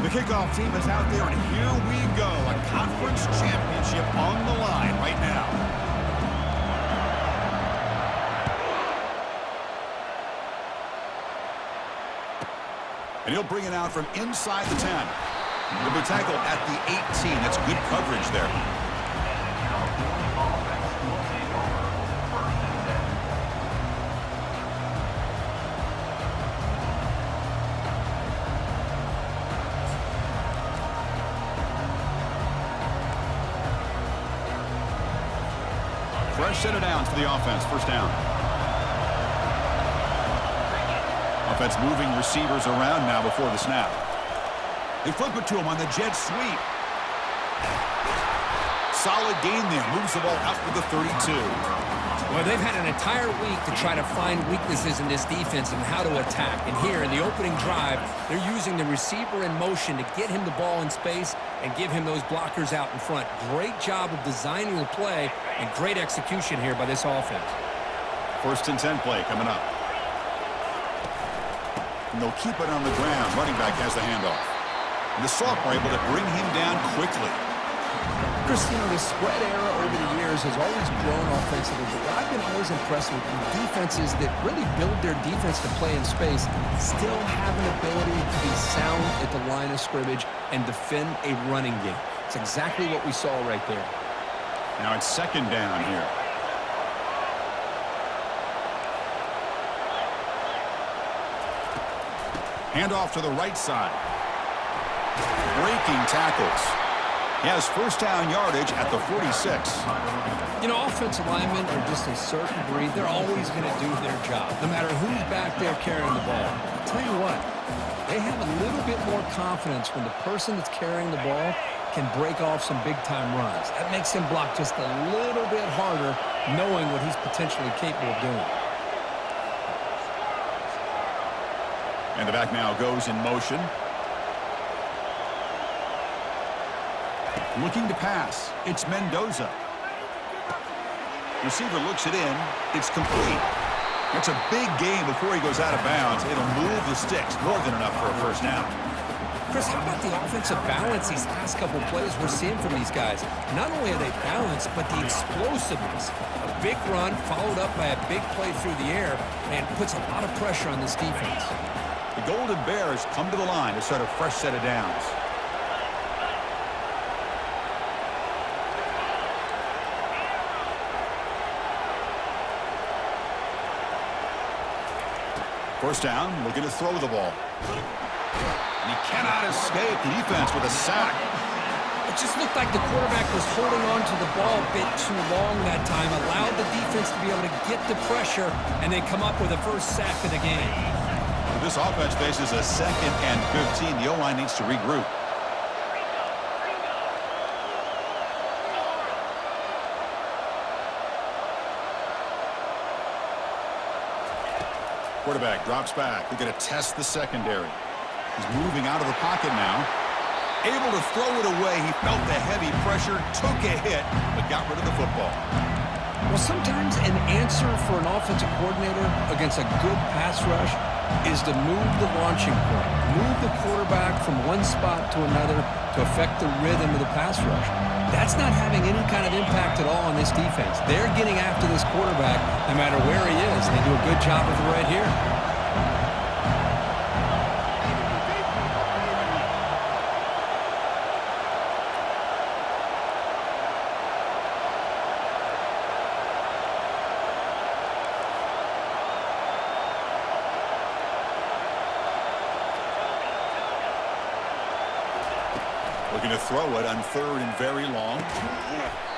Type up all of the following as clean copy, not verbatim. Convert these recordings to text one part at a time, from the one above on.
The kickoff team is out there, and here we go. A conference championship on the line right now. And he'll bring it out from inside the 10. He'll be tackled at the 18. That's good coverage there. Fresh set of downs for the offense. First down. Offense moving receivers around now before the snap. They flip it to him on the jet sweep. Solid gain there. Moves the ball out to the 32. Well, they've had an entire week to try to find weaknesses in this defense and how to attack. And here in the opening drive, they're using the receiver in motion to get him the ball in space and give him those blockers out in front. Great job of designing the play and great execution here by this offense. First and 10 play coming up. And they'll keep it on the ground. Running back has the handoff. And the sophomore able to bring him down quickly. Chris, you know, the spread era over the years has always grown offensively, but I've been always impressed with defenses that really build their defense to play in space, still have an ability to be sound at the line of scrimmage and defend a running game. It's exactly what we saw right there. Now it's second down here. Handoff to the right side. Breaking tackles. He has first down yardage at the 46. You know, offensive linemen are just a certain breed. They're always going to do their job, no matter who's back there carrying the ball. I'll tell you what, they have a little bit more confidence when the person that's carrying the ball can break off some big-time runs. That makes him block just a little bit harder, knowing what he's potentially capable of doing. And the back now goes in motion. Looking to pass. It's Mendoza. Receiver looks it in. It's complete. That's a big gain before he goes out of bounds. It'll move the sticks. More than enough for a first down. Chris, how about the offensive balance these last couple plays we're seeing from these guys? Not only are they balanced, but the explosiveness. A big run followed up by a big play through the air, and puts a lot of pressure on this defense. The Golden Bears come to the line to start a fresh set of downs. First down, looking to throw the ball. And he cannot escape the defense with a sack. It just looked like the quarterback was holding on to the ball a bit too long that time, allowed the defense to be able to get the pressure, and then come up with a first sack of the game. This offense faces a second and 15. The O-line needs to regroup. Quarterback drops back. They're going to test the secondary. He's moving out of the pocket now. Able to throw it away. He felt the heavy pressure, took a hit, but got rid of the football. Well, sometimes an answer for an offensive coordinator against a good pass rush is to move the launching point, move the quarterback from one spot to another to affect the rhythm of the pass rush. That's not having any kind of impact at all on this defense. They're getting after this quarterback no matter where he is. They do a good job of it right here. Looking to throw it on third and very long.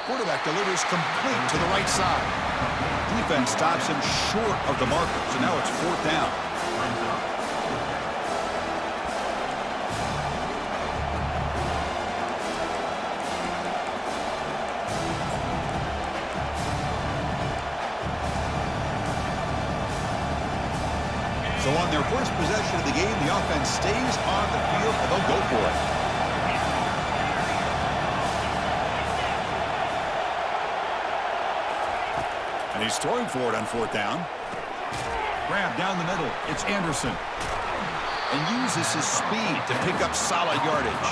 Quarterback delivers complete to the right side. Defense stops him short of the marker, so now it's fourth down. So on their first possession of the game, the offense stays on the field, and they'll go for it. And he's throwing for it on fourth down. Grab down the middle. It's Anderson. and uses his speed to pick up solid yardage.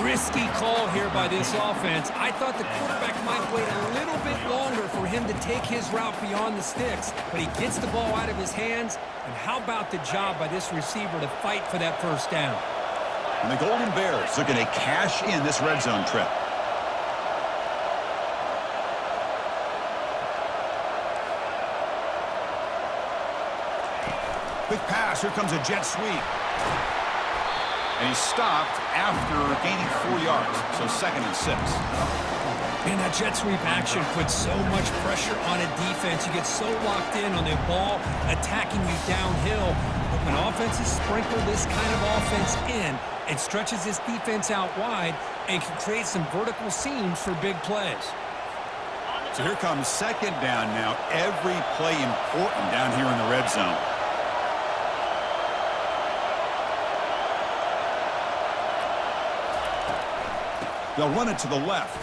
Risky call here by this offense. I thought the quarterback might wait a little bit longer for him to take his route beyond the sticks, but he gets the ball out of his hands. And how about the job by this receiver to fight for that first down? And the Golden Bears looking to cash in this red zone trip. Quick pass. Here comes a jet sweep. And he's stopped after gaining 4 yards. So 2nd and 6. And that jet sweep action puts so much pressure on a defense. You get so locked in on the ball attacking you downhill. But when offenses sprinkle this kind of offense in, it stretches this defense out wide and can create some vertical seams for big plays. So here comes 2nd down now. Every play important down here in the red zone. They'll run it to the left.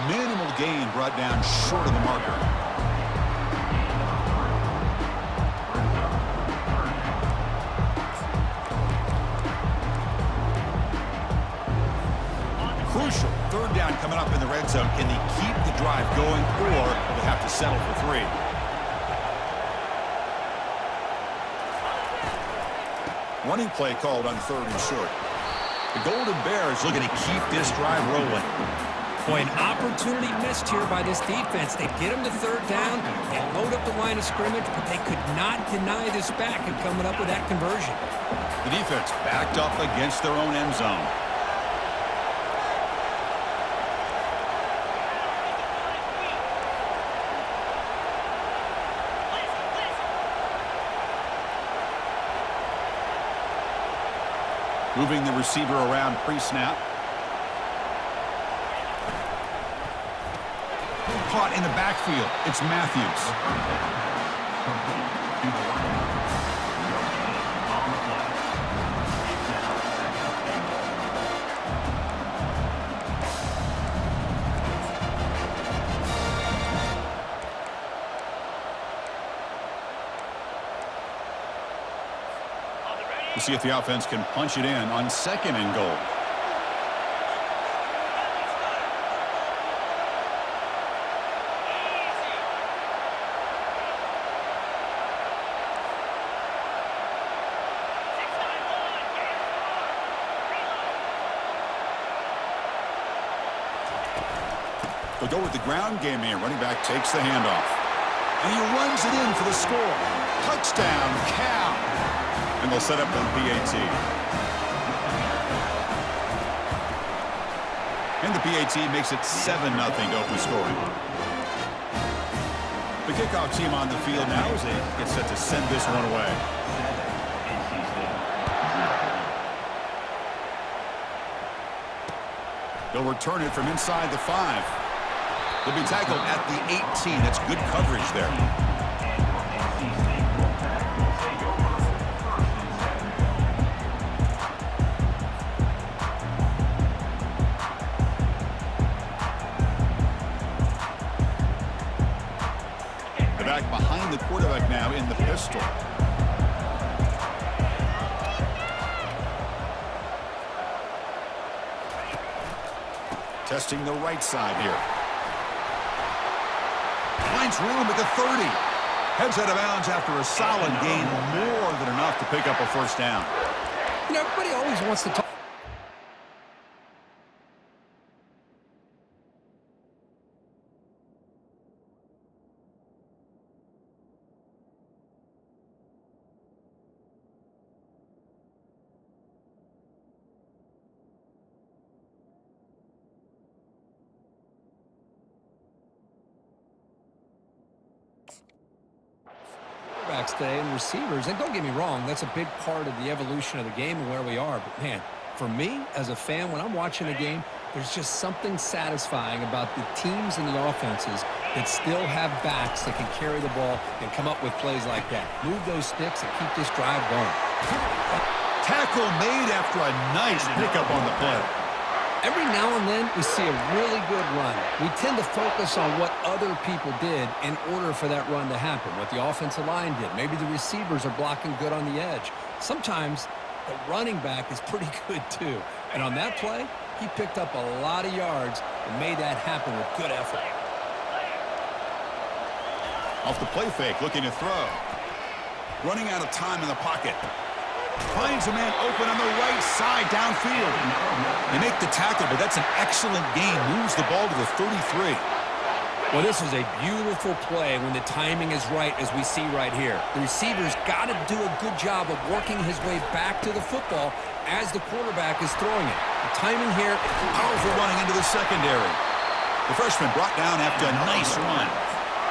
Minimal gain brought down short of the marker. Crucial. 3rd down coming up in the red zone. Can they keep the drive going, or will they have to settle for 3? Running play called on 3rd and short. The Golden Bears looking to keep this drive rolling. Boy, an opportunity missed here by this defense. They get them to 3rd down, they load up the line of scrimmage, but they could not deny this back and coming up with that conversion. The defense backed up against their own end zone. Moving the receiver around pre-snap. Caught in the backfield. It's Matthews. We'll see if the offense can punch it in on 2nd and goal. They'll go with the ground game here. Running back takes the handoff. And he runs it in for the score. Touchdown, Cal. And they'll set up the PAT. And the PAT makes it 7-0 to open scoring. The kickoff team on the field now as they get set to send this one away. They'll return it from inside the 5. They'll be tackled at the 18. That's good coverage there. They're back behind the quarterback now in the pistol. Testing the right side here. Finds room at the 30. Heads out of bounds after a solid gain, more than enough to pick up a first down. You know, everybody always wants to talk. Today and receivers, and don't get me wrong, that's a big part of the evolution of the game and where we are, but man, for me as a fan, when I'm watching a game, there's just something satisfying about the teams and the offenses that still have backs that can carry the ball and come up with plays like that. Move those sticks and keep this drive going. Tackle made after a nice pickup on the play. Every now and then, we see a really good run. We tend to focus on what other people did in order for that run to happen, what the offensive line did. Maybe the receivers are blocking good on the edge. Sometimes the running back is pretty good too. And on that play, he picked up a lot of yards and made that happen with good effort. Off the play fake, looking to throw. Running out of time in the pocket. Finds a man open on the right side downfield. They make the tackle, but that's an excellent gain. Moves the ball to the 33. Well, this is a beautiful play when the timing is right, as we see right here. The receiver's got to do a good job of working his way back to the football as the quarterback is throwing it. The timing here, powerful running into the secondary. The freshman brought down after a nice run.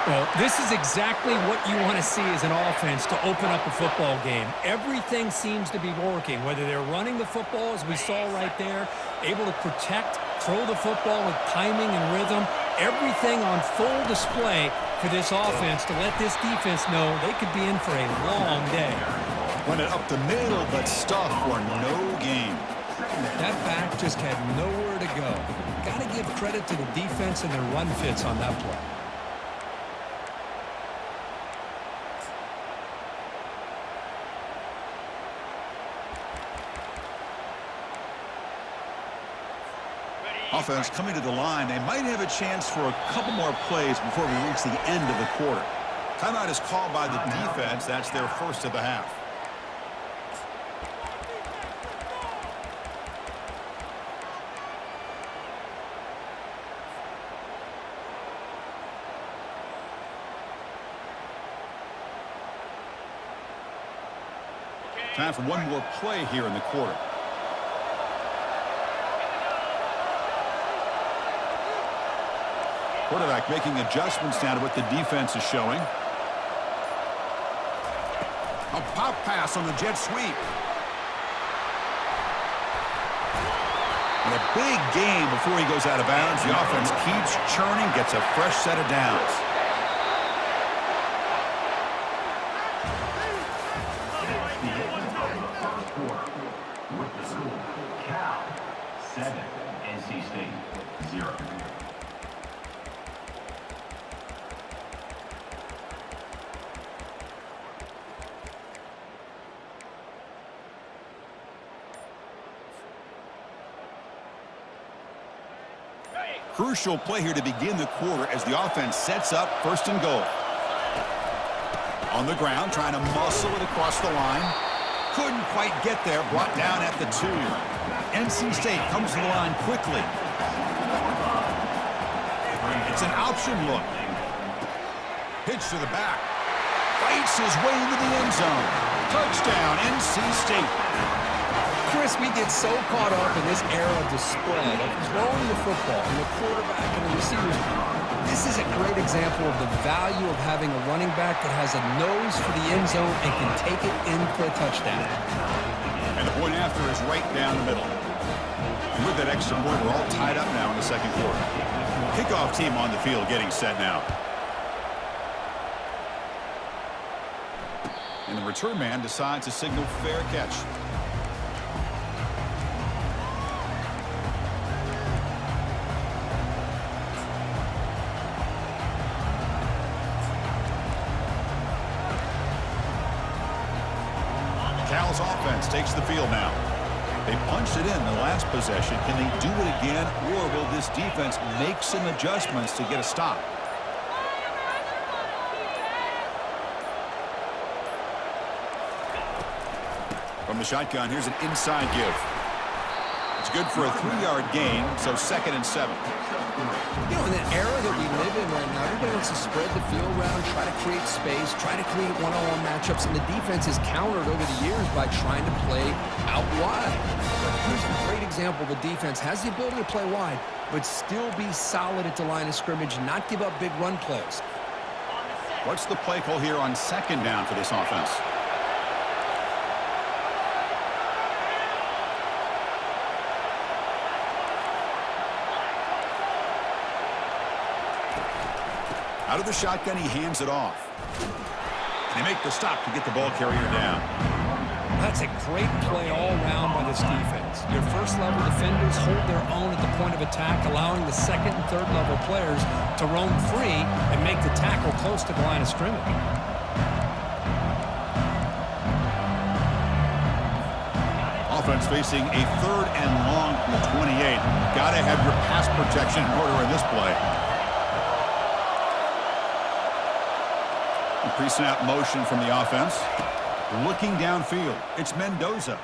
Well, this is exactly what you want to see as an offense to open up a football game. Everything seems to be working, whether they're running the football, as we saw right there, able to protect, throw the football with timing and rhythm, everything on full display for this offense to let this defense know they could be in for a long day. Run it up the middle, but stuff for no gain. That back just had nowhere to go. Got to give credit to the defense and their run fits on that play. Offense coming to the line. They might have a chance for a couple more plays before we reach the end of the quarter. Timeout is called by the defense. That's their first of the half. Time for one more play here in the quarter. Quarterback making adjustments now to what the defense is showing. A pop pass on the jet sweep. And a big gain before he goes out of bounds. The offense keeps churning, gets a fresh set of downs. With the score, Cal 7, NC State 0. Crucial play here to begin the quarter as the offense sets up first and goal. On the ground, trying to muscle it across the line. Couldn't quite get there, brought down at the 2. NC State comes to the line quickly. It's an option look. Pitch to the back. Fights his way into the end zone. Touchdown, NC State. Chris, we get so caught up in this era of the spread, of throwing the football, and the quarterback and the receivers. This is a great example of the value of having a running back that has a nose for the end zone and can take it in for a touchdown. And the point after is right down the middle. And with that extra point, we're all tied up now in the second quarter. Kickoff team on the field getting set now. And the return man decides to signal fair catch. Cal's offense takes the field now. They punched it in the last possession. Can they do it again, or will this defense make some adjustments to get a stop? From the shotgun, here's an inside give. It's good for a 3-yard gain, so 2nd and 7. You know, in the era that we live in right now, everybody wants to spread the field around, try to create space, try to create one-on-one matchups, and the defense is countered over the years by trying to play out wide. But here's a great example. The defense has the ability to play wide, but still be solid at the line of scrimmage and not give up big run plays. What's the play call here on 2nd down for this offense? Out of the shotgun, he hands it off. And they make the stop to get the ball carrier down. That's a great play all around by this defense. Your first-level defenders hold their own at the point of attack, allowing the second and third-level players to roam free and make the tackle close to the line of scrimmage. Offense facing a 3rd and long from the 28. Got to have your pass protection in order in this play. Pre-snap motion from the offense. Looking downfield. It's Mendoza.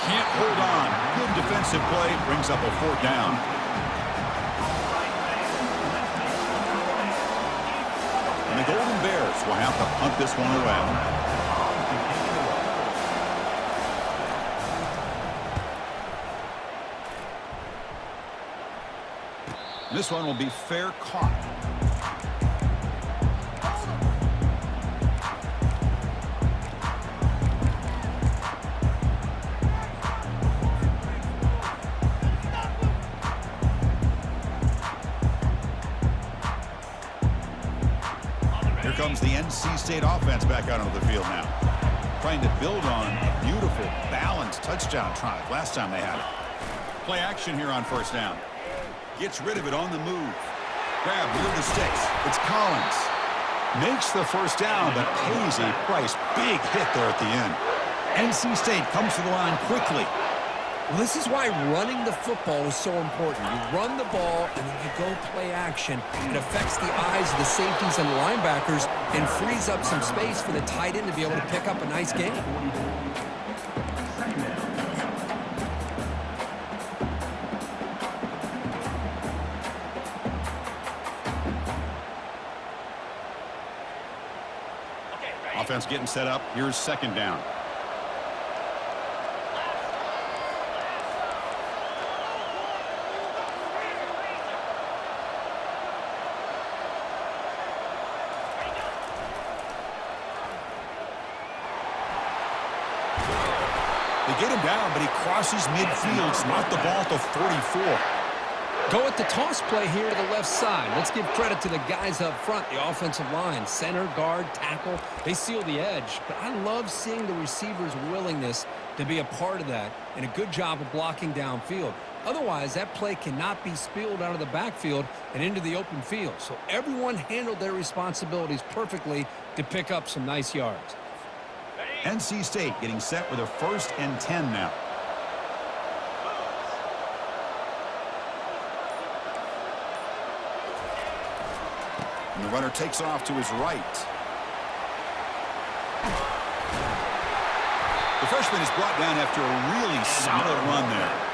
Can't hold on. Good defensive play. Brings up a 4th down. And the Golden Bears will have to punt this one away. This one will be fair caught. Here comes the NC State offense back out onto the field now. Trying to build on a beautiful, balanced touchdown drive last time they had it. Play action here on 1st down. Gets rid of it on the move. Grab near the sticks. It's Collins. Makes the 1st down, but pays a price. Big hit there at the end. NC State comes to the line quickly. Well, this is why running the football is so important. You run the ball, and then you go play action. It affects the eyes of the safeties and the linebackers and frees up some space for the tight end to be able to pick up a nice gain. Offense getting set up. Here's 2nd down. They get him down, but he crosses midfield, smart the ball to 44. Go with the toss play here to the left side. Let's give credit to the guys up front, the offensive line. Center, guard, tackle, they seal the edge. But I love seeing the receiver's willingness to be a part of that and a good job of blocking downfield. Otherwise, that play cannot be spilled out of the backfield and into the open field. So everyone handled their responsibilities perfectly to pick up some nice yards. NC State getting set with a 1st and 10 now. And the runner takes off to his right. The freshman is brought down after a really solid run there.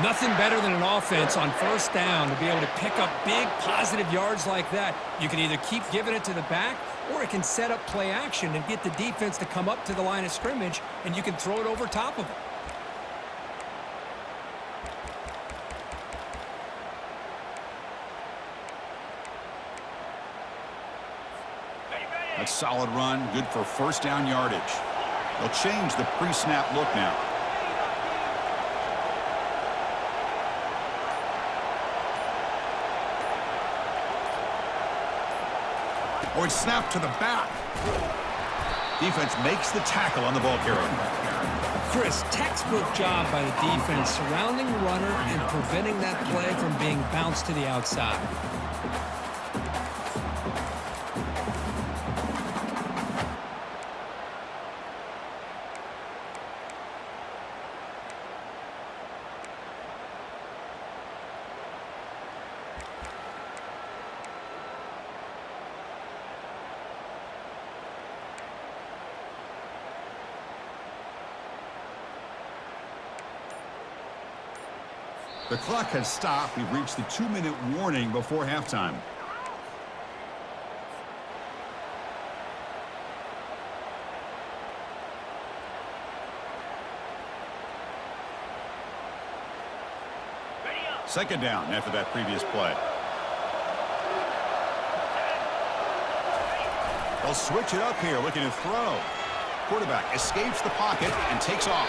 Nothing better than an offense on 1st down to be able to pick up big positive yards like that. You can either keep giving it to the back, or it can set up play action and get the defense to come up to the line of scrimmage, and you can throw it over top of it. A solid run, good for 1st down yardage. They'll change the pre-snap look now. Or it's snapped to the back. Defense makes the tackle on the ball carrier. Chris, textbook job by the defense surrounding the runner and preventing that play from being bounced to the outside. The clock has stopped. We've reached the 2-minute warning before halftime. Second down after that previous play. They'll switch it up here, looking to throw. Quarterback escapes the pocket and takes off.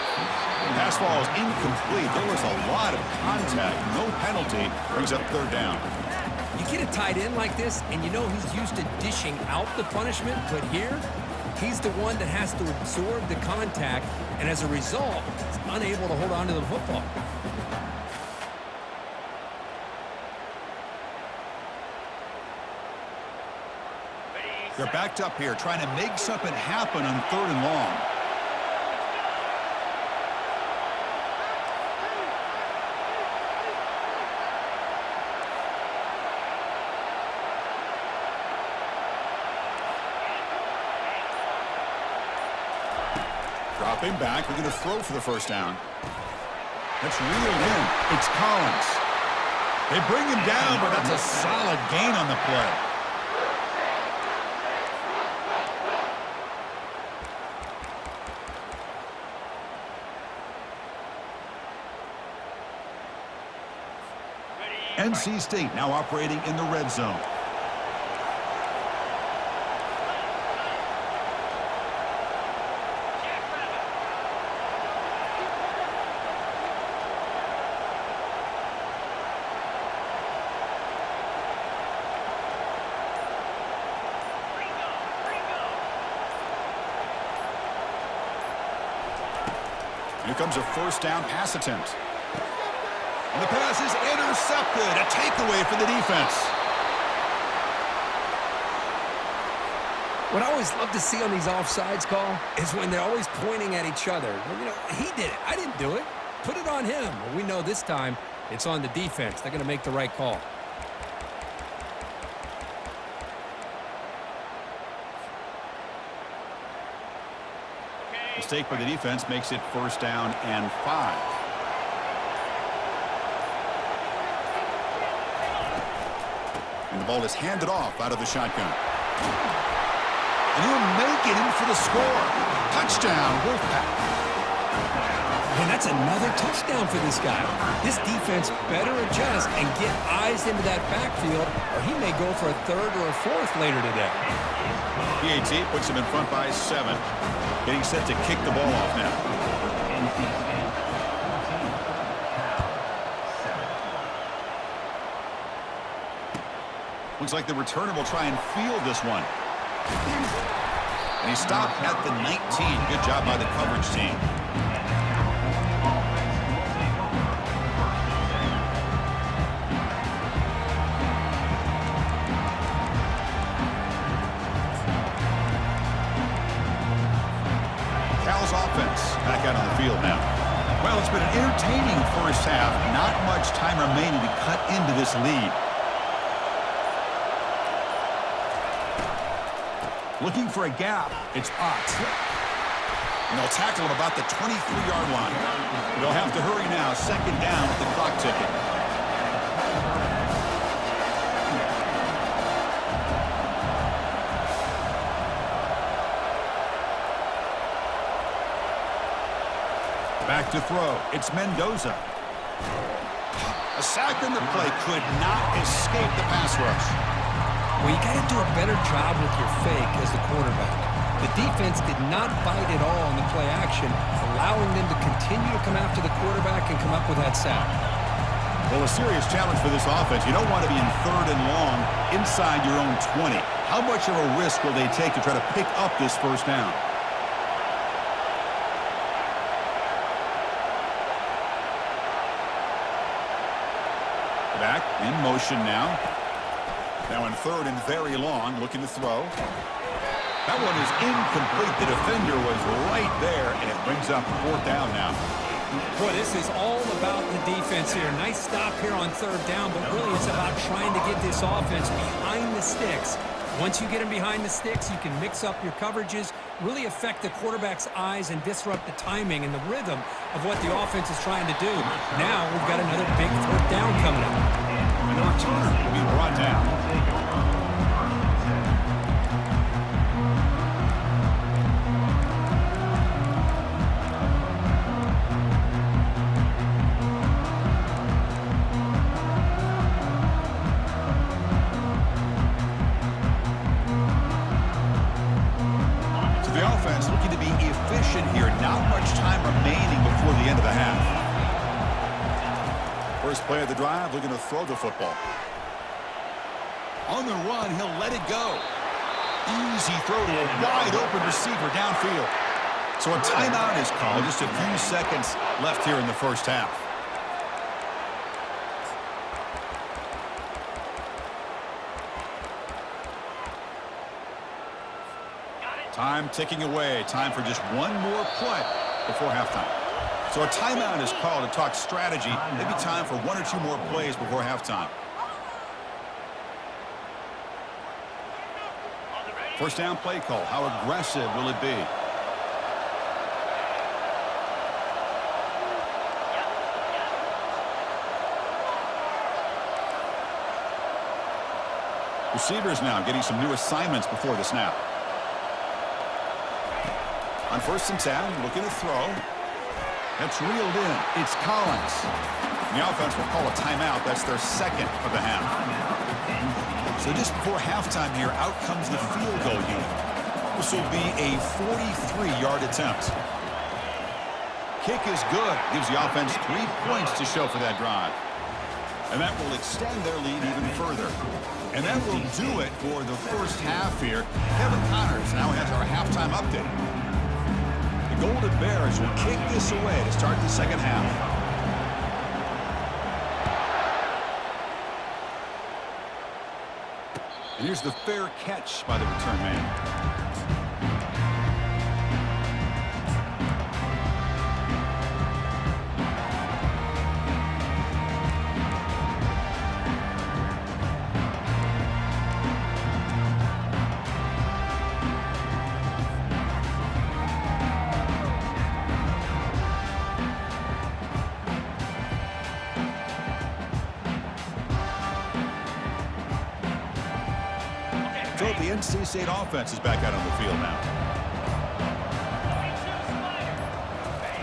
Pass ball is incomplete. There was a lot of contact. No penalty. Brings up 3rd down. You get a tight end like this, and you know he's used to dishing out the punishment, but here, He's the one that has to absorb the contact, and as a result, he's unable to hold on to the football. They're backed up here, trying to make something happen on 3rd and long. Dropping back, we're going to throw for the first down. That's reeled in. It's Collins. They bring him down, but that's a solid gain on the play. NC State now operating in the red zone. Here comes a first down pass attempt. And the pass is intercepted. A takeaway for the defense. What I always love to see on these offsides call is when they're always pointing at each other. Well, you know, he did it. I didn't do it. Put it on him. Well, we know this time it's on the defense. They're going to make the right call. Mistake by the defense makes it first down and 5. And the ball is handed off out of the shotgun. And he'll make it in for the score. Touchdown, Wolfpack. And that's another touchdown for this guy. This defense better adjust and get eyes into that backfield, or he may go for a 3rd or a 4th later today. PAT puts him in front by 7. Getting set to kick the ball off now. Looks like the returner will try and field this one. And he stopped at the 19. Good job by the coverage team. Cal's offense back out on the field now. Well, it's been an entertaining first half. Not much time remaining to cut into this lead. Looking for a gap. It's Potts. And they'll tackle him about the 23-yard line. They'll have to hurry now. 2nd down with the clock ticking. Back to throw. It's Mendoza. A sack in the play could not escape the pass rush. Well, you got to do a better job with your fake as the quarterback. The defense did not bite at all on the play action, allowing them to continue to come after the quarterback and come up with that sack. Well, a serious challenge for this offense. You don't want to be in 3rd and long inside your own 20. How much of a risk will they take to try to pick up this first down? Back in motion now. Now in 3rd and very long, looking to throw. That one is incomplete. The defender was right there, and it brings up 4th down now. Boy, this is all about the defense here. Nice stop here on 3rd down, but really it's about trying to get this offense behind the sticks. Once you get them behind the sticks, you can mix up your coverages, really affect the quarterback's eyes, and disrupt the timing and the rhythm of what the offense is trying to do. Now we've got another big 3rd down coming up. And the returner will be brought down. So the offense looking to be efficient here. Not much time remaining before the end of the half. First play of the drive, looking to throw the football. On the run, he'll let it go. Easy throw to a wide-open receiver downfield. So a timeout is called. Just a few seconds left here in the first half. Time ticking away. Time for just one more play before halftime. So a timeout is called to talk strategy. Maybe time for one or two more plays before halftime. First down play call. How aggressive will it be? Receivers now getting some new assignments before the snap. On 1st and 10, looking to throw. That's reeled in. It's Collins. The offense will call a timeout. That's their second of the half. So just before halftime here, out comes the field goal unit. This will be a 43-yard attempt. Kick is good. Gives the offense 3 points to show for that drive. And that will extend their lead even further. And that will do it for the first half here. Kevin Connors now has our halftime update. The Golden Bears will kick this away to start the second half. And here's the fair catch by the return man. So the NC State offense is back out on the field now.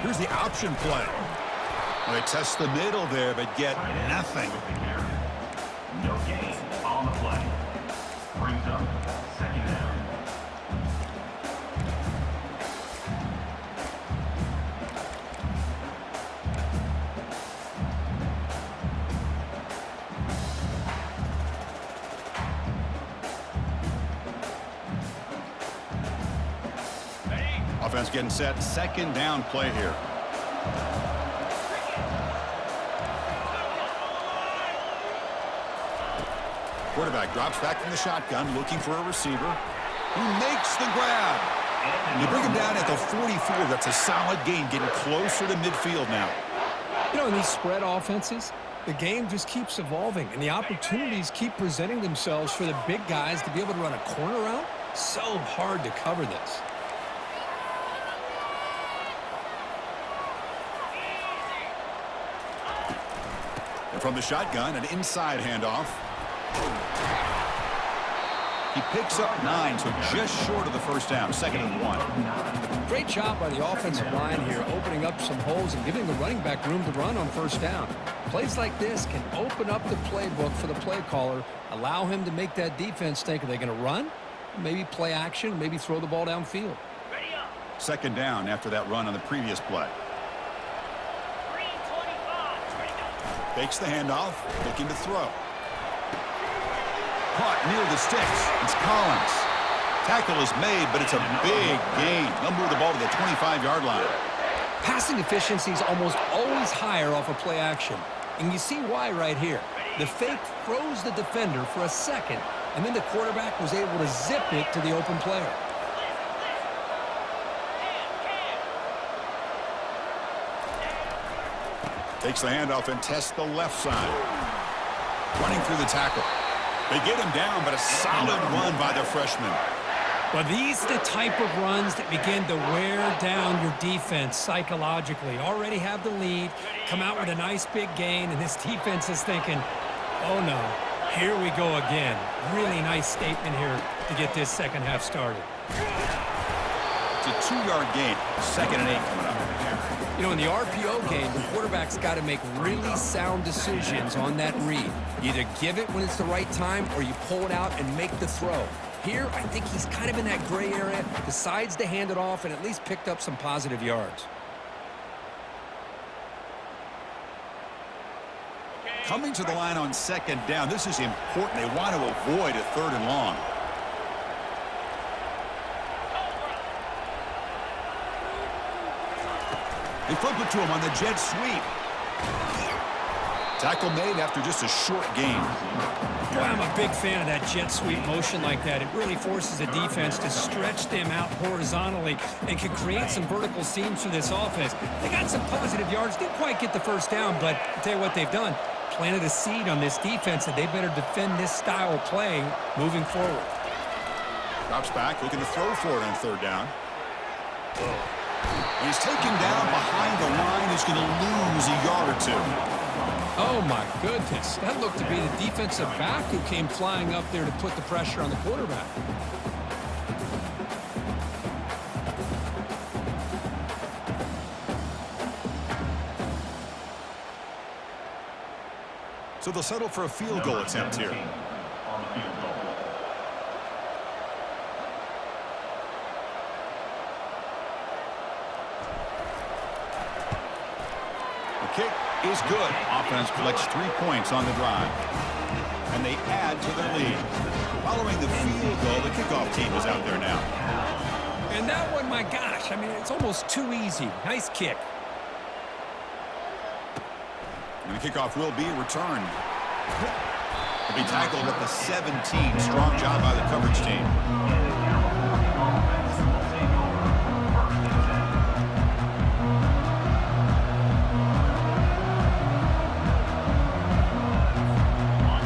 Here's the option play. Well, they test the middle there, but get nothing. No gain on the play. Brings up second down. Offense getting set. Second down play here. Quarterback drops back from the shotgun, looking for a receiver. He makes the grab. You bring him down at the 44. That's a solid gain, getting closer to midfield now. You know, in these spread offenses, the game just keeps evolving, and the opportunities keep presenting themselves for the big guys to be able to run a corner route. So hard to cover this. And from the shotgun, an inside handoff. He picks up 9, so just short of the first down, 2nd and 1. Great job by the offensive line here, opening up some holes and giving the running back room to run on first down. Plays like this can open up the playbook for the play caller, allow him to make that defense think, are they going to run? Maybe play action, maybe throw the ball downfield. 2nd down after that run on the previous play. Takes the handoff, looking to throw. Caught near the sticks. It's Collins. Tackle is made, but it's a big gain. They'll move the ball to the 25-yard line. Passing efficiency is almost always higher off of play action. And you see why right here. The fake froze the defender for a second, and then the quarterback was able to zip it to the open player. Takes the handoff and tests the left side. Running through the tackle. They get him down, but a solid run by the freshman. Well, these are the type of runs that begin to wear down your defense psychologically. Already have the lead, come out with a nice big gain, and this defense is thinking, oh no, here we go again. Really nice statement here to get this second half started. It's a 2-yard gain, 2nd and 8 coming up. You know, in the RPO game, the quarterback's got to make really sound decisions on that read. You either give it when it's the right time or you pull it out and make the throw. Here, I think he's kind of in that gray area, decides to hand it off and at least picked up some positive yards. Coming to the line on 2nd down, this is important. They want to avoid a 3rd and long. They flip it to him on the jet sweep. Tackle made after just a short gain. Boy, I'm a big fan of that jet sweep motion like that. It really forces the defense to stretch them out horizontally and can create some vertical seams for this offense. They got some positive yards. Didn't quite get the first down, but I'll tell you what they've done. Planted a seed on this defense that they better defend this style of play moving forward. Drops back, looking to throw for it on third down. And he's taken down behind the line. He's going to lose a yard or two. Oh, my goodness. That looked to be the defensive back who came flying up there to put the pressure on the quarterback. So they'll settle for a field goal attempt here. On the field goal. The kick is good. Offense collects 3 points on the drive. And they add to their lead. Following the field goal, the kickoff team is out there now. And that one, my gosh, I mean, it's almost too easy. Nice kick. And the kickoff will be returned. He'll be tackled at the 17. Strong job by the coverage team.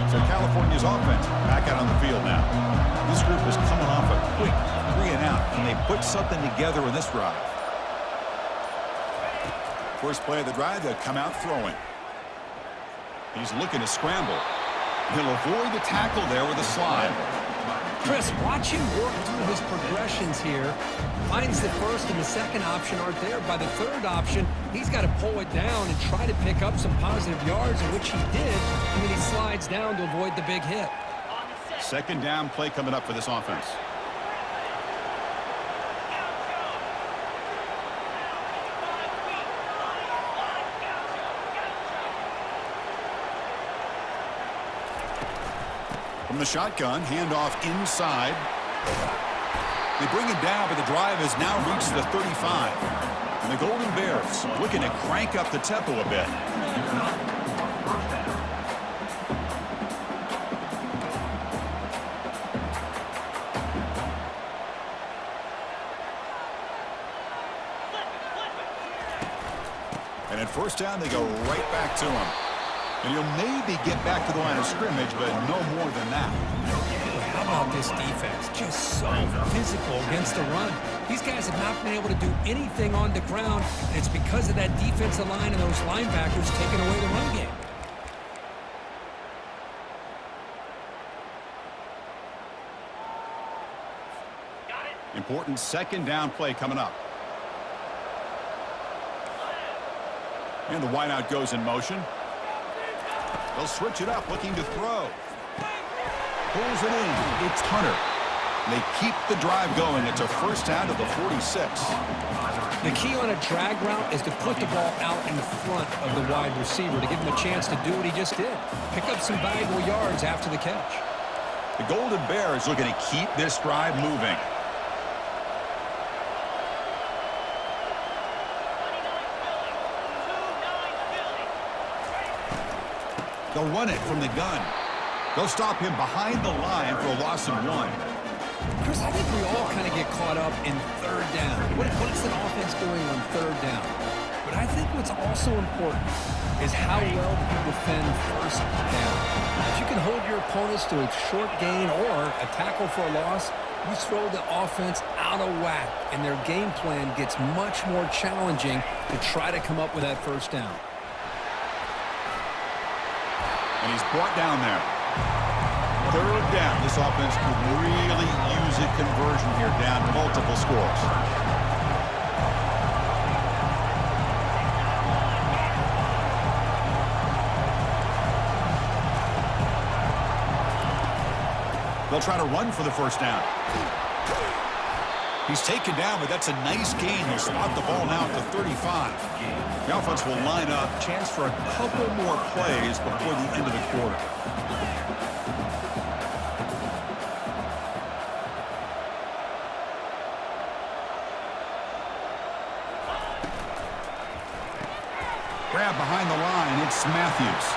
So California's offense back out on the field now. This group is coming off a quick 3-and-out. Can they put something together in this drive? First play of the drive, they'll come out throwing. He's looking to scramble. He'll avoid the tackle there with a slide. Chris, watch him work through his progressions here. Finds the first and the second option aren't there. By the third option, he's got to pull it down and try to pick up some positive yards, which he did, and then he slides down to avoid the big hit. Second down play coming up for this offense. From the shotgun, handoff inside. They bring it down, but the drive has now reached the 35. And the Golden Bears looking to crank up the tempo a bit. And at first down, they go right back to him. And he'll maybe get back to the line of scrimmage, but no more than that. How about this defense? Just so physical against the run. These guys have not been able to do anything on the ground, and it's because of that defensive line and those linebackers taking away the run game. Important second down play coming up. And the wideout goes in motion. They'll switch it up, looking to throw. Pulls it in. It's Hunter. They keep the drive going. It's a first down to the 46. The key on a drag route is to put the ball out in front of the wide receiver to give him a chance to do what he just did. Pick up some valuable yards after the catch. The Golden Bears looking to keep this drive moving. They'll run it from the gun. They'll stop him behind the line for a loss of 1. Chris, I think we all kind of get caught up in third down. What's an offense doing on third down? But I think what's also important is how well you defend first down. If you can hold your opponents to a short gain or a tackle for a loss, you throw the offense out of whack, and their game plan gets much more challenging to try to come up with that first down. And he's brought down there. Third down. This offense could really use a conversion here, down multiple scores. They'll try to run for the first down. He's taken down, but that's a nice gain. He'll spot the ball now at the 35. The offense will line up. Chance for a couple more plays before the end of the quarter. grab behind the line. It's Matthews.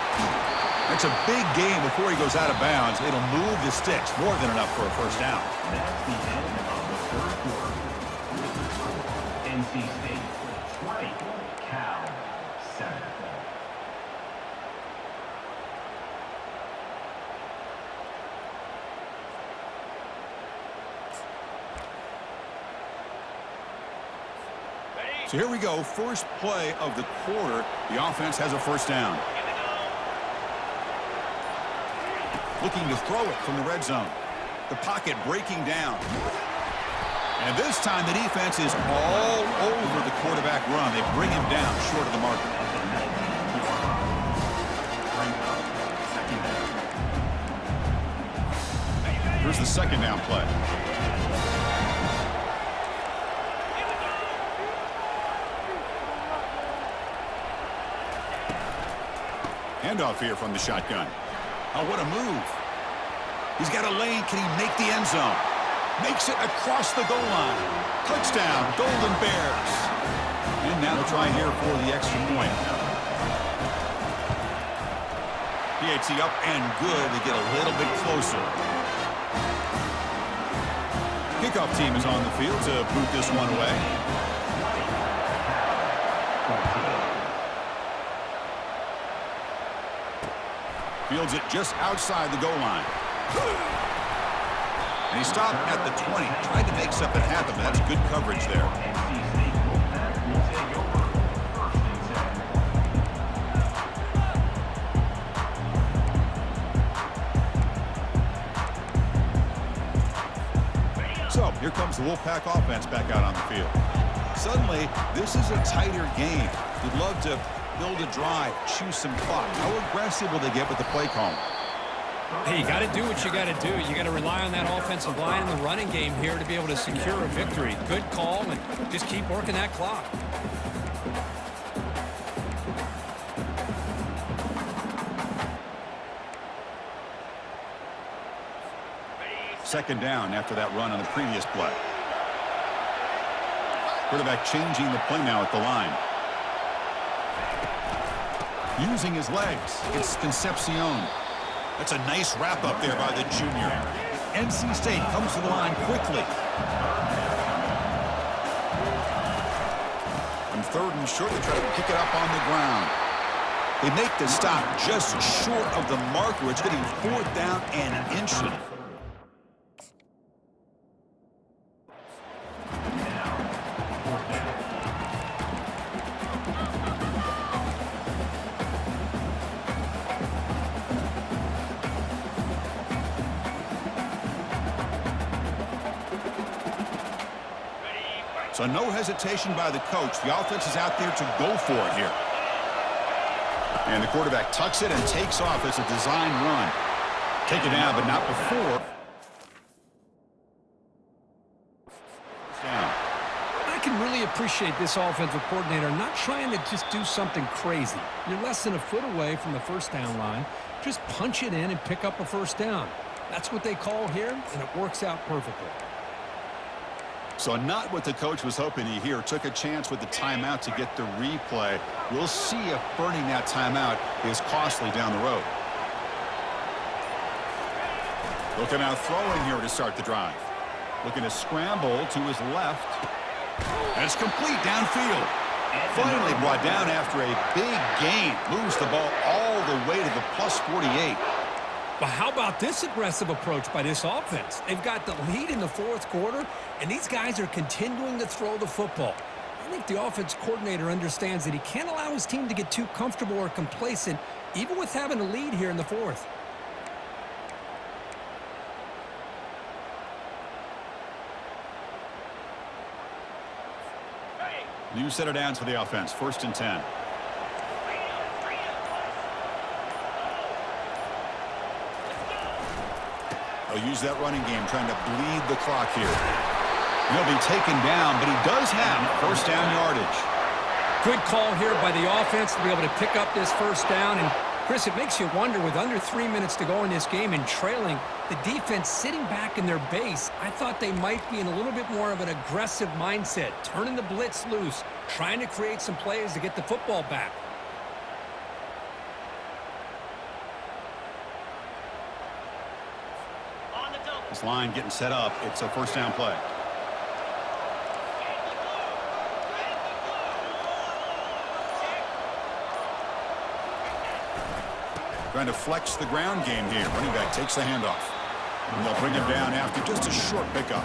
That's a big gain before he goes out of bounds. It'll move the sticks. More than enough for a first down. That's the end of the third quarter. NC State 20, Cal 7. So here we go. First play of the quarter. The offense has a first down. Looking to throw it from the red zone. The pocket breaking down. And this time the defense is all over the quarterback run. They bring him down short of the marker. Here's the second down play. Handoff here from the shotgun. Oh, what a move. He's got a lane. Can he make the end zone? Makes it across the goal line. Touchdown, Golden Bears. And now they'll try here for the extra point. PAT up and good. They get a little bit closer. Kickoff team is on the field to boot this one away. Fields it just outside the goal line. And he stopped at the 20. Tried to make something happen, but that's good coverage there. So here comes the Wolfpack offense back out on the field. Suddenly, this is a tighter game. You'd love to build a drive, choose some clock. How aggressive will they get with the play call? Hey, you got to do what you got to do. You got to rely on that offensive line and the running game here to be able to secure a victory. Good call, and just keep working that clock. Second down after that run on the previous play. Quarterback changing the play now at the line. Using his legs. It's Concepcion. That's a nice wrap up there by the junior. NC State comes to the line quickly. On third and short, they try to pick it up on the ground. They make the stop just short of the marker. It's getting fourth down and inches. So no hesitation by the coach. The offense is out there to go for it here. And the quarterback tucks it and takes off. It's a design run. Take it down, but not before. Down. I can really appreciate this offensive coordinator not trying to just do something crazy. You're less than a foot away from the first down line. Just punch it in and pick up a first down. That's what they call here, and it works out perfectly. So not what the coach was hoping to hear. Took a chance with the timeout to get the replay. We'll see if burning that timeout is costly down the road. Looking out throwing here to start the drive. Looking to scramble to his left. And it's complete downfield. Finally brought down after a big gain. Moves the ball all the way to the plus 48. But how about this aggressive approach by this offense? They've got the lead in the fourth quarter, and these guys are continuing to throw the football. I think the offense coordinator understands that he can't allow his team to get too comfortable or complacent, even with having a lead here in the fourth. New set of downs for the offense. 1st and 10. They'll use that running game, trying to bleed the clock here. He'll be taken down, but he does have first down yardage. Good call here by the offense to be able to pick up this first down. And, Chris, it makes you wonder, with under 3 minutes to go in this game and trailing, the defense sitting back in their base, I thought they might be in a little bit more of an aggressive mindset, turning the blitz loose, trying to create some plays to get the football back. This line getting set up. It's a first down play. Trying to flex the ground game here. Running back takes the handoff. And they'll bring him down after just a short pickup.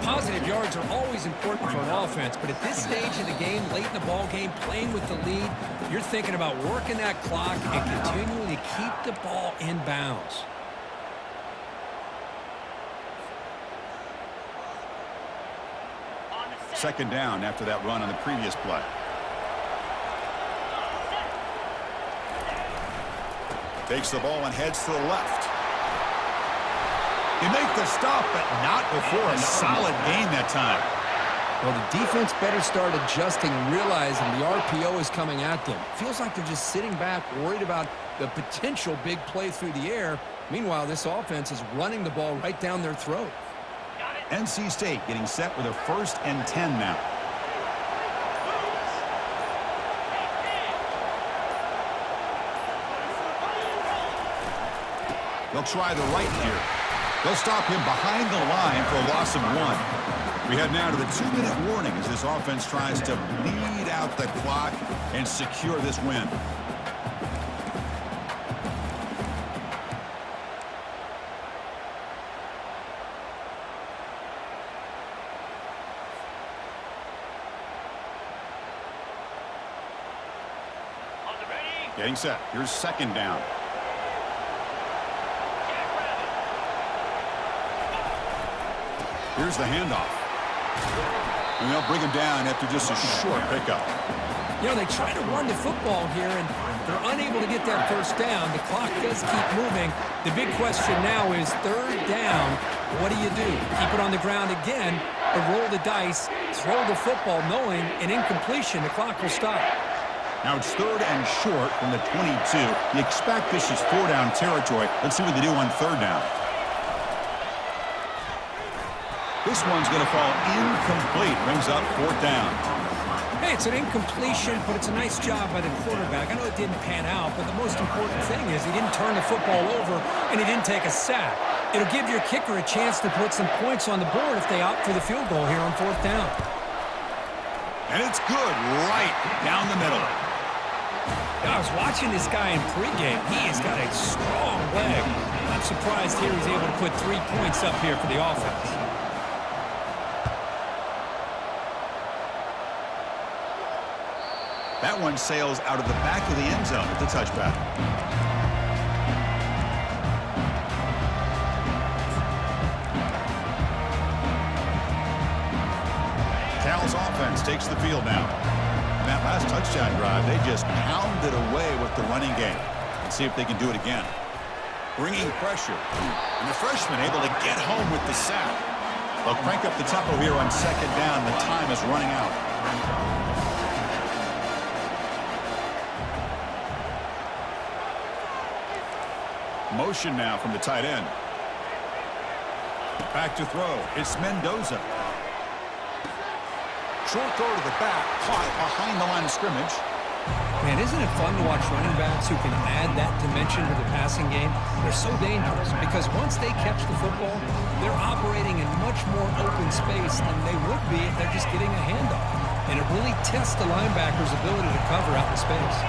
Positive yards are always important for an offense, but at this stage of the game, late in the ball game, playing with the lead, you're thinking about working that clock and continuing to keep the ball in bounds. Second down after that run on the previous play. Takes the ball and heads to the left. He make the stop, but not before a solid gain that time. Well, the defense better start adjusting and realizing the RPO is coming at them. Feels like they're just sitting back, worried about the potential big play through the air. Meanwhile, this offense is running the ball right down their throat. NC State getting set with a 1st and 10 now. They'll try the right here. They'll stop him behind the line for a loss of 1. We head now to the 2-minute warning as this offense tries to bleed out the clock and secure this win. Getting set. Here's second down. Here's the handoff. And they'll bring him down after just a short pickup. You know, they try to run the football here, and they're unable to get that first down. The clock does keep moving. The big question now is third down. What do? Keep it on the ground again, or roll the dice, throw the football, knowing an incompletion, the clock will stop. Now it's 3rd and short from the 22. You expect this is 4-down territory. Let's see what they do on 3rd down. This one's going to fall incomplete. Brings up 4th down. Hey, it's an incompletion, but it's a nice job by the quarterback. I know it didn't pan out, but the most important thing is he didn't turn the football over and he didn't take a sack. It'll give your kicker a chance to put some points on the board if they opt for the field goal here on 4th down. And it's good right down the middle. I was watching this guy in pregame. He has got a strong leg. I'm surprised here he's able to put 3 points up here for the offense. That one sails out of the back of the end zone with the touchback. Cal's offense takes the field now. In that last touchdown drive, they just pounded away with the running game. Let's see if they can do it again. Bringing pressure. And the freshman able to get home with the sack. They'll crank up the tempo here on 2nd down. The time is running out. Motion now from the tight end. Back to throw. It's Mendoza. Short throw to the back. Caught behind the line of scrimmage. Man, isn't it fun to watch running backs who can add that dimension to the passing game? They're so dangerous because once they catch the football, they're operating in much more open space than they would be if they're just getting a handoff. And it really tests the linebacker's ability to cover out in space.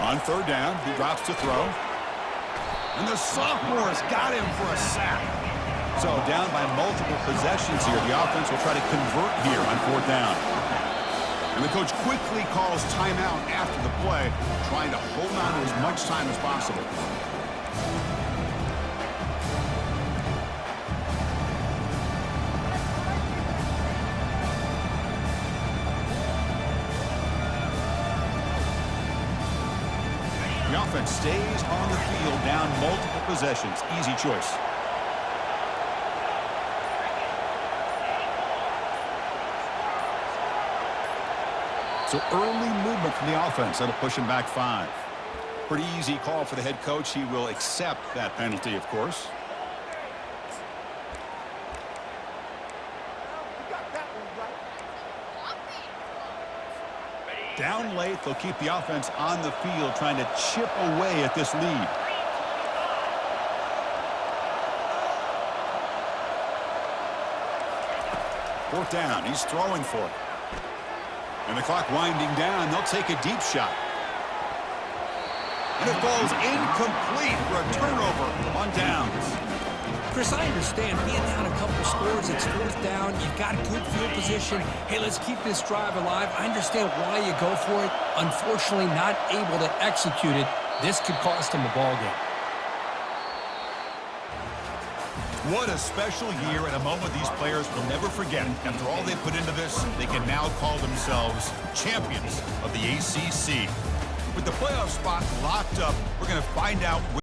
On 3rd down, he drops to throw. And the sophomore's got him for a sack. So down by multiple possessions here. The offense will try to convert here on 4th down. And the coach quickly calls timeout after the play, trying to hold on to as much time as possible. The offense stays on the field, down multiple possessions. Easy choice. So early movement from the offense. That'll push him back 5. Pretty easy call for the head coach. He will accept that penalty, of course. Down late, they'll keep the offense on the field trying to chip away at this lead. Fourth down, he's throwing for it. And the clock winding down, they'll take a deep shot. And it falls incomplete for a turnover on downs. Chris, I understand being down a couple scores, it's fourth down, you've got good field position. Hey, let's keep this drive alive. I understand why you go for it. Unfortunately, not able to execute it. This could cost him a ball game. What a special year and a moment these players will never forget. After all they put into this, they can now call themselves champions of the ACC. With the playoff spot locked up, we're going to find out